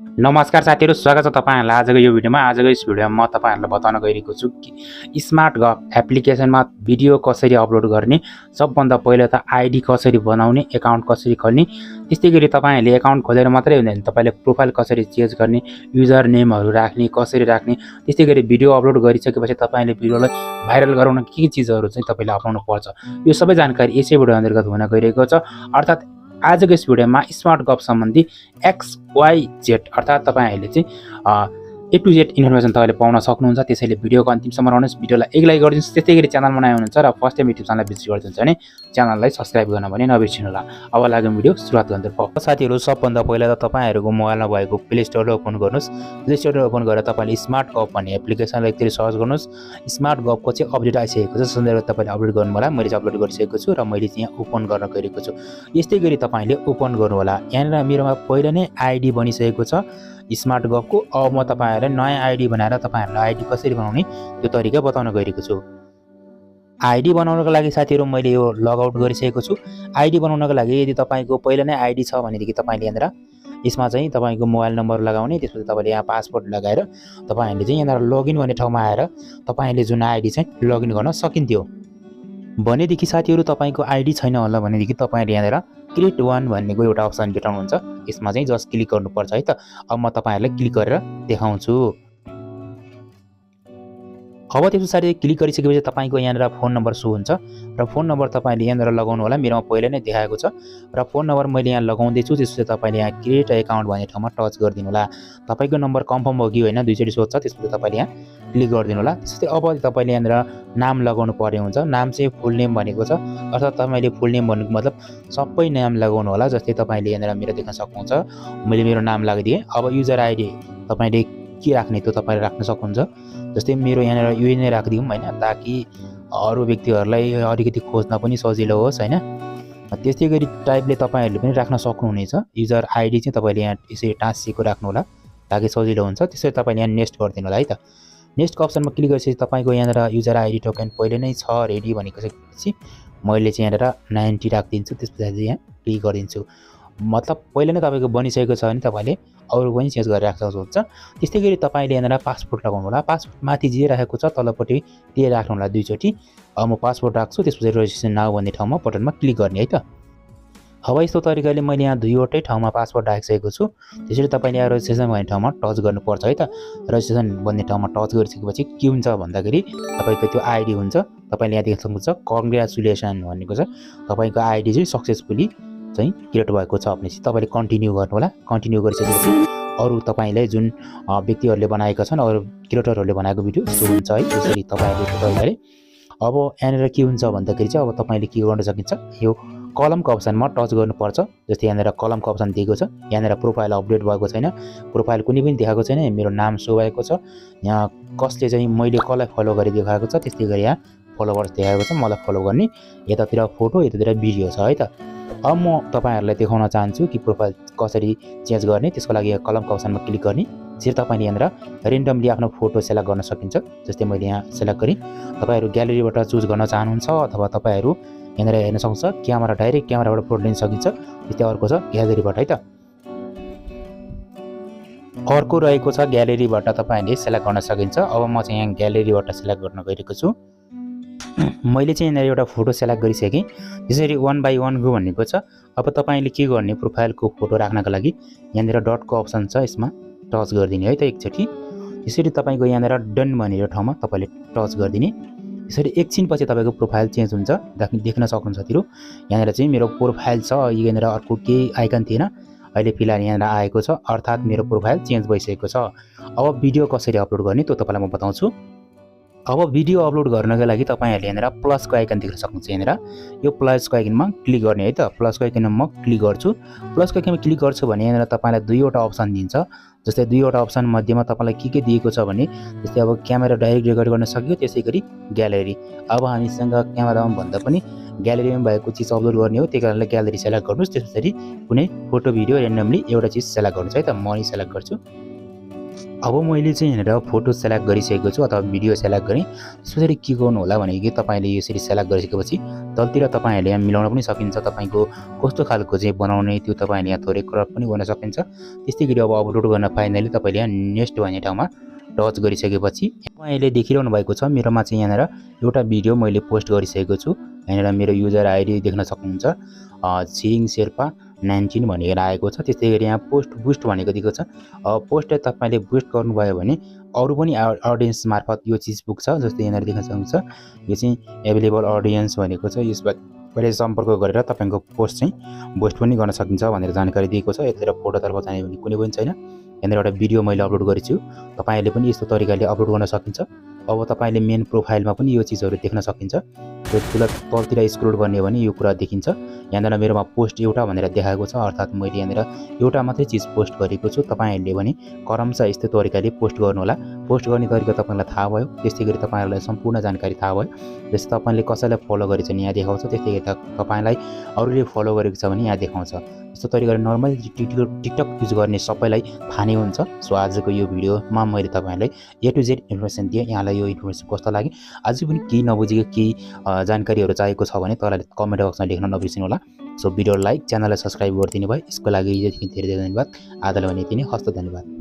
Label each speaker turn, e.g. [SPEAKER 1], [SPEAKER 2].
[SPEAKER 1] नमस्कार साथीहरु, स्वागत छ तपाईहरुलाई आजको यो भिडियोमा। आजको यस भिडियोमा म तपाईहरुलाई बताउन गइरहेको छु कि स्मार्ट गफ एप्लिकेसनमा भिडियो कसरी अपलोड गर्ने, सबभन्दा पहिला त आईडी कसरी बनाउने, एकाउन्ट कसरी खोल्ने, त्यस्तैगरी तपाईहरुले एकाउन्ट खोलेर मात्रै हुँदैन, तपाईले प्रोफाइल कसरी चेन्ज गर्ने, युजर नेमहरु राख्ने, कसरी राख्ने, त्यस्तैगरी भिडियो अपलोड गरिसकेपछि तपाईले भिडियोलाई भाइरल गराउन के चीजहरु चाहिँ तपाईले अपनाउनु पर्छ, यो सबै जानकारी यसै भिडियो अन्तर्गत हुन गइरहेको छ। अर्थात आजको यस भिडियोमा स्मार्ट गफ सम्बन्धी XYZ अर्थात तपाईहरुले चाहिँ A to Z इन्फर्मेसन तपाईले पाउन सक्नुहुन्छ। त्यसैले भिडियोको अन्तिमसम्म रहनुहोस्, भिडियोलाई एक लाइक गरिदिनुस्। त्यस्तैगरी च्यानलमा नयाँ हुनुहुन्छ र फर्स्ट टाइम युट्युब च्यानललाई भिजिट गर्नुहुन्छ भने च्यानललाई सब्स्क्राइब गर्न पनि नबिर्सिनु होला। अब लागौँ भिडियो सुरुवात गर्नु। साथीहरु, सबभन्दा पहिला त तपाईहरुको मोबाइलमा भएको प्ले स्टोर ओपन गर्नुस्। प्ले स्टोर ओपन गरेर तपाईले स्मार्ट गफ भन्ने एप्लिकेसनलाई एकचोटी सर्च गर्नुस्। स्मार्ट गफको चाहिँ अपडेट आइसकेको छ, सन्दर्भमा तपाईले अपलोड गर्नु होला। मैले चाहिँ अपलोड गरिसकेको छु र मैले चाहिँ यहाँ ओपन गर्न गइरहेको छु। यस्तै गरी तपाईले ओपन गर्नु होला। यहाँ मेरोमा पहिला नै आईडी बनिसकेको छ स्मार्ट गफको। अब म तपाईहरुलाई नयाँ आईडी बनाएर तपाईहरुलाई आईडी कसरी बनाउने त्यो तरिका बताउन गइरहेको छु। आईडी बनाउनको लागि साथीहरु मैले यो लगआउट गरिसकेको छु। आईडी बनाउनको लागि यदि तपाईको पहिला नै आईडी छ भनेदेखि तपाईले यहाँनिर यसमा चाहिँ तपाईको मोबाइल नम्बर लगाउने, त्यसपछि तपाईले यहाँ पासवर्ड लगाएर तपाईहरुले चाहिँ यहाँनिर लगइन भन्ने ठाउँमा आएर तपाईहरुले जुन आईडी चाहिँ लगइन गर्न सकिन्थ्यो। भनेदेखि साथीहरु तपाईको आईडी छैन होला भनेदेखि तपाईहरुले यहाँनिर क्रिएट वन भन्नेको एउटा अप्सन भेटाउनुहुन्छ। यसमा चाहिँ जस्ट क्लिक गर्नुपर्छ है त। अब म तपाईहरुलाई क्लिक गरेर देखाउँछु। अब त्यस पछाडि क्लिक गरिसकेपछि तपाईको यहाँनिर फोन नम्बर सो हुन्छ र फोन नम्बर तपाईले यहाँनिर लगाउनु होला। मेरोमा पहिला नै देखाएको छ र फोन नम्बर मैले यहाँ लगाउँदै छु। त्यसपछि तपाईले यहाँ क्रिएट अकाउन्ट भन्ने ठाउँमा टच गरिदिनु होला। तपाईको नम्बर कन्फर्म हो कि होइन दुईचोटी सोध्छ, त्यसपछि तपाईले यहाँ क्लिक गरिदिनु होला। त्यसपछि अब तपाईले यहाँनिर नाम लगाउनु पर्ने हुन्छ। नाम चाहिँ फुल नेम भनेको छ, अर्थात तपाईले फुल नेम भन्नुको मतलब सबै नाम लगाउनु होला। जस्तै तपाईले यहाँनिर मेरो देख्न सक्नुहुन्छ, मैले मेरो नाम लगाइदिएँ। अब युजर आईडी तपाईले के राख्ने त्यो तपाईले राख्न सक्नुहुन्छ। जस्तै मेरो यहाँनिर यो नै राखिदिउँ हैन, ताकि अरु व्यक्तिहरुलाई अलिकति खोज्न पनि सजिलो होस् हैन। त्यस्तै गरी टाइपले तपाईहरुले पनि राख्न सक्नुहुनेछ। युजर आईडी चाहिँ तपाईले यहाँ यसरी टाँसिएको राख्नु होला ताकि सजिलो हुन्छ। त्यसरी तपाईले यहाँ नेक्स्ट गरिदिनु होला है त। नेक्स्ट अप्सनमा क्लिक गरेपछि तपाईको यहाँनिर युजर आईडी टोकन पहिले नै छ रेडी भनिसकेपछि मैले चाहिँ यहाँनिर 90 राखिदिन्छु। त्यसपछि यहाँ क्लिक गरिदिन्छु। मतलब पहिले नै तपाईको बनिसकेको छ भने तपाईले अरु पनि चेन्ज गरेर राख्न सक्नुहुन्छ। त्यस्तै गरी तपाईले यहाँनिर पासपोर्ट लगाउनु होला। पासपोर्ट माथि जे राखेको छ तलपट्टि त्यही राख्नु होला दुईचोटी। अब म पासपोर्ट राख्छु, त्यसपछि रेजिस्ट्रेसन नाउ भन्ने ठाउँमा बटनमा क्लिक गर्ने है त। अब यस्तो तरिकाले मैले यहाँ दुईवटै ठाउँमा पासपोर्ट राखिसकेको छु। त्यसरी तपाईले यहाँ रेजिस्ट्रेसन भन्ने ठाउँमा टच गर्नुपर्छ है त। रेजिस्ट्रेसन भन्ने ठाउँमा टच गरिसकेपछि के हुन्छ भन्दाखेरि तपाईको त्यो आईडी हुन्छ। तपाईले यहाँ देख्न सक्नुहुन्छ कङ्ग्रेचुलेसन भनेको छ। तपाईको आईडी चाहिँ सक्सेसफुली चाहिँ क्रिएट भएको छ भनेपछि तपाईले कन्टिन्यू गर्नु होला। कन्टिन्यू गरिसकेपछि अरु तपाईले जुन व्यक्तिहरुले बनाएका छन्, अरु क्रिएटरहरुले बनाएको भिडियो सो हुन्छ है। त्यसरी तपाईले तरिकाले अब यहाँनिर के हुन्छ भन्दाखेरि चाहिँ अब तपाईले के गर्न सकिन्छ, यो कलमको अप्सनमा टच गर्नुपर्छ। जस्तै यहाँनिर कलमको अप्सन दिएको छ। यहाँनिर प्रोफाइल अपडेट भएको छैन, प्रोफाइल कुनै पनि देखाएको छैन, मेरो नाम सो भएको छ। यहाँ कसले चाहिँ मैले कसलाई फलो गरि देखाएको छ, त्यस्तै गरी यहाँ फलोवर्स देखाएको छ, मलाई फलो गर्ने। यतातिर फोटो, यतातिर भिडियो छ है त। अब म तपाईहरुलाई देखाउन चाहन्छु कि प्रोफाइल कसरी चेन्ज गर्ने। त्यसको लागि यहाँ कलमको अप्सनमा क्लिक गर्ने। त्यसरी तपाईले यहाँनिर रेन्डमली आफ्नो फोटो सेलेक्ट गर्न सकिन्छ। जस्तै मैले यहाँ सेलेक्ट गरेँ। तपाईहरु ग्यालेरीबाट चुज गर्न चाहनुहुन्छ अथवा तपाईहरु यहाँनिर हेर्न सक्नुहुन्छ क्यामेरा, डाइरेक्ट क्यामेराबाट फोटो लिन सकिन्छ। त्यस्तै अर्को छ ग्यालेरीबाट है त। अर्को रहेको छ ग्यालेरीबाट तपाईहरुले सेलेक्ट गर्न सकिन्छ। अब म चाहिँ यहाँ ग्यालेरीबाट सेलेक्ट गर्न गइरहेको छु। मैले चाहिँ यहाँनिर एउटा फोटो सेलेक्ट गरिसकेँ। त्यसरी 1 बाइ 1 गो भनेको छ। अब तपाईले के गर्ने, प्रोफाइलको फोटो राख्नका लागि यहाँनिर डटको अप्सन छ, यसमा टच गरिदिने है त एकचोटी। त्यसरी तपाईको यहाँनिर डन भनेर ठाउँमा तपाईले टच गरिदिने। त्यसरी एकछिनपछि तपाईको प्रोफाइल चेन्ज हुन्छ। देख्न सक्नुहुन्छ साथीहरु, यहाँनिर चाहिँ मेरो प्रोफाइल छ। यहाँनिर अर्को केही आइकन थिएन, अहिले फिलहाल यहाँनिर आएको छ, अर्थात मेरो प्रोफाइल चेन्ज भइसकेको छ। अब भिडियो कसरी अपलोड गर्ने त्यो तपाईलाई म बताउँछु। अब भिडियो अपलोड गर्नको लागि तपाईहरुले यहाँनिर प्लसको आइकन देख्न सक्नुहुन्छ। यहाँनिर यो प्लसको आइकनमा क्लिक गर्ने है त। प्लसको आइकनमा म क्लिक गर्छु। प्लसको आइकनमा क्लिक गर्छु भने यहाँनिर तपाईलाई दुईवटा अप्सन दिन्छ। जस्तै दुईवटा अप्सन मध्येमा तपाईलाई के दिएको छ भने जस्तै अब क्यामेरा डाइरेक्ट रेकर्ड गर्न सकियो, त्यसैगरी ग्यालेरी। अब हामीसँग क्यामेरामा भन्दा पनि ग्यालेरीमा भएको चीज अपलोड गर्ने हो, त्यही कारणले ग्यालेरी सेलेक्ट गर्नुस्। त्यसपछि कुनै फोटो भिडियो रेन्डमली एउटा चीज सेलेक्ट गर्नुस् है त। म नि सेलेक्ट गर्छु। अब मैले चाहिँ यहाँनिर फोटो सेलेक्ट गरिसकेको छु अथवा भिडियो सेलेक्ट गरेँ। त्यसपछि के गर्नु होला भनेको तपाईले यसरी सेलेक्ट गरिसकेपछि तलतिर तपाईहरुले यहाँ मिलाउन पनि सकिन्छ। तपाईको कस्तो खालको चाहिँ बनाउने त्यो तपाईले यहाँ थोरै क्रप पनि गर्न सकिन्छ। त्यस्तै गरी अब अपलोड गर्न फाइनली तपाईले यहाँ नेक्स्ट भन्ने ठाउँमा टच गरिसकेपछि तपाईले देखिरहनु भएको छ मेरोमा चाहिँ यहाँनिर एउटा भिडियो मैले पोस्ट गरिसकेको छु। यहाँनिर मेरो युजर आइडी देख्न सक्नुहुन्छ छिरिङ शेर्पा 19 भनेर आएको छ। त्यस्तै गरी यहाँ पोस्ट बुस्ट भनेको दिएको छ। पोस्ट तपाईले बुस्ट गर्नुभयो भने अरु पनि ऑडियन्स मार्फत यो चीज पुग्छ। जस्तै यहाँ देख्न सक्नुहुन्छ यो चाहिँ अवेलेबल ऑडियन्स भनेको छ। यसबाट सम्पर्क गरेर तपाईको पोस्ट चाहिँ बुस्ट पनि गर्न सकिन्छ भनेर जानकारी दिएको छ। यतातिर फोटोतर्फ जाने भने कुनै पनि छैन। यहाँनिर एउटा भिडियो मैले अपलोड गरेछु। तपाईले पनि यस्तो तरिकाले अपलोड गर्न सकिन्छ। अब तपाईले मेन प्रोफाइलमा पनि यो चीजहरु देख्न सकिन्छ। त्यो तलतिर स्क्रोल गर्ने हो भने यो कुरा देखिन्छ। यहाँनिर मेरोमा पोस्ट एउटा भनेर देखाएको छ, अर्थात मैले यहाँनिर एउटा मात्रै चीज पोस्ट गरेको छु। तपाईहरुले पनि क्रमशः यस्तै तरिकाले पोस्ट गर्नु होला। पोस्ट गर्ने तरिका तपाईलाई थाहा भयो। त्यस्तै गरी तपाईहरुलाई सम्पूर्ण जानकारी थाहा भयो। जस्तै तपाईले कसैलाई फलो गरेछ भने यहाँ देखाउँछ। त्यस्तै गरी तपाईलाई अरूले फलो गरेको छ भने यहाँ देखाउँछ। यस्तो तरिकाले नर्मली टिकटक युज गर्ने सबैलाई थाहा नै हुन्छ। सो आजको यो भिडियोमा मैले तपाईहरुलाई ए टु जेड इन्फर्मेसन दिए। यहाँलाई यो इन्फर्मेसन कस्तो लाग्यो? अझै पनि केही नबुझेको केही जानकारीहरु चाहिएको छ भने तपाईले कमेन्ट बक्समा लेख्न नबिर्सिनु होला। सो भिडियो लाइक, च्यानललाई सब्स्क्राइब गरिदिनु भयो। यसको लागि धेरै धेरै धन्यवाद। आजलाई भने यति नै। हस्त धन्यवाद।